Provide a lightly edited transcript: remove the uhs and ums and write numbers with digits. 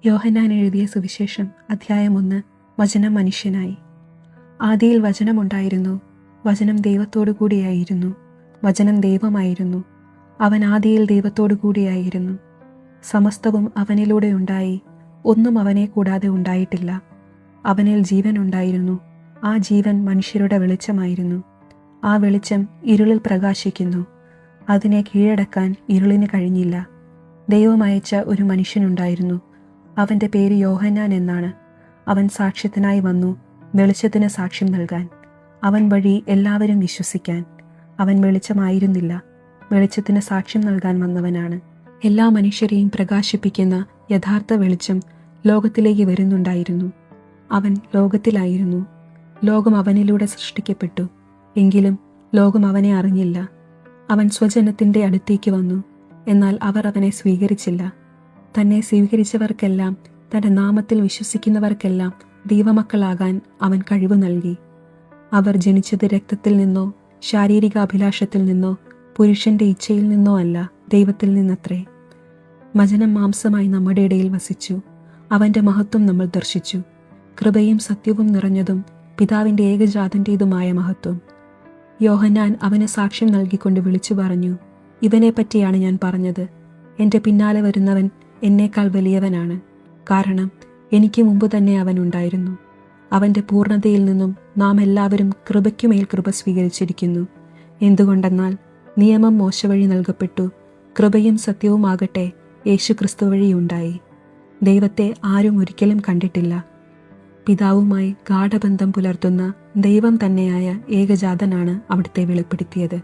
യോഹന്നാൻ എഴുതിയ സുവിശേഷം അധ്യായം 1. വചനം മനുഷ്യനായി. ആദിയിൽ വചനമുണ്ടായിരുന്നു, വചനം ദൈവത്തോടു കൂടിയായിരുന്നു, വചനം ദൈവമായിരുന്നു. അവൻ ആദിയിൽ ദൈവത്തോടു കൂടിയായിരുന്നു. സമസ്തവും അവനിലൂടെ ഉണ്ടായി, ഒന്നും അവനെ കൂടാതെ ഉണ്ടായിട്ടില്ല. അവനിൽ ജീവൻ ഉണ്ടായിരുന്നു, ആ ജീവൻ മനുഷ്യരുടെ വെളിച്ചമായിരുന്നു. ആ വെളിച്ചം ഇരുളിൽ പ്രകാശിക്കുന്നു, അതിനെ കീഴടക്കാൻ ഇരുളിന് കഴിഞ്ഞില്ല. ദൈവം അയച്ച ഒരു മനുഷ്യനുണ്ടായിരുന്നു, അവൻ്റെ പേര് യോഹന്നാൻ എന്നാണ്. അവൻ സാക്ഷ്യത്തിനായി വന്നു, വെളിച്ചത്തിന് സാക്ഷ്യം നൽകാൻ, അവൻ വഴി എല്ലാവരും വിശ്വസിക്കാൻ. അവൻ വെളിച്ചമായിരുന്നില്ല, വെളിച്ചത്തിന് സാക്ഷ്യം നൽകാൻ വന്നവനാണ്. എല്ലാ മനുഷ്യരെയും പ്രകാശിപ്പിക്കുന്ന യഥാർത്ഥ വെളിച്ചം ലോകത്തിലേക്ക് വരുന്നുണ്ടായിരുന്നു. അവൻ ലോകത്തിലായിരുന്നു, ലോകം അവനിലൂടെ സൃഷ്ടിക്കപ്പെട്ടു, എങ്കിലും ലോകം അവനെ അറിഞ്ഞില്ല. അവൻ സ്വജനത്തിൻ്റെ അടുത്തേക്ക് വന്നു, എന്നാൽ അവർ അവനെ സ്വീകരിച്ചില്ല. തന്നെ സ്വീകരിച്ചവർക്കെല്ലാം, തൻ്റെ നാമത്തിൽ വിശ്വസിക്കുന്നവർക്കെല്ലാം ദൈവമക്കളാകാൻ അവൻ കഴിവ് നൽകി. അവർ ജനിച്ചത് രക്തത്തിൽ നിന്നോ ശാരീരിക അഭിലാഷത്തിൽ നിന്നോ പുരുഷന്റെ ഇച്ഛയിൽ നിന്നോ അല്ല, ദൈവത്തിൽ നിന്നത്രേ. വചനം മാംസമായി നമ്മുടെ ഇടയിൽ വസിച്ചു, അവൻ്റെ മഹത്വം നമ്മൾ ദർശിച്ചു. കൃപയും സത്യവും നിറഞ്ഞതും പിതാവിൻ്റെ ഏകജാതൻ്റേതുമായ മഹത്വം. യോഹന്നാൻ അവന് സാക്ഷ്യം നൽകിക്കൊണ്ട് വിളിച്ചു പറഞ്ഞു, ഇവനെപ്പറ്റിയാണ് ഞാൻ പറഞ്ഞത്. എൻ്റെ പിന്നാലെ വരുന്നവൻ എന്നേക്കാൾ വലിയവനാണ്, കാരണം എനിക്ക് മുമ്പ് തന്നെ അവൻ ഉണ്ടായിരുന്നു. അവൻ്റെ പൂർണ്ണതയിൽ നിന്നും നാം എല്ലാവരും കൃപയ്ക്കുമേൽ കൃപ സ്വീകരിച്ചിരിക്കുന്നു. എന്തുകൊണ്ടെന്നാൽ നിയമം മോശ വഴി നൽകപ്പെട്ടു, കൃപയും സത്യവുമാകട്ടെ യേശുക്രിസ്തു വഴി ഉണ്ടായി. ദൈവത്തെ ആരും ഒരിക്കലും കണ്ടിട്ടില്ല. പിതാവുമായി ഗാഢബന്ധം പുലർത്തുന്ന ദൈവം തന്നെയായ ഏകജാതനാണ് അവിടുത്തെ വെളിപ്പെടുത്തിയത്.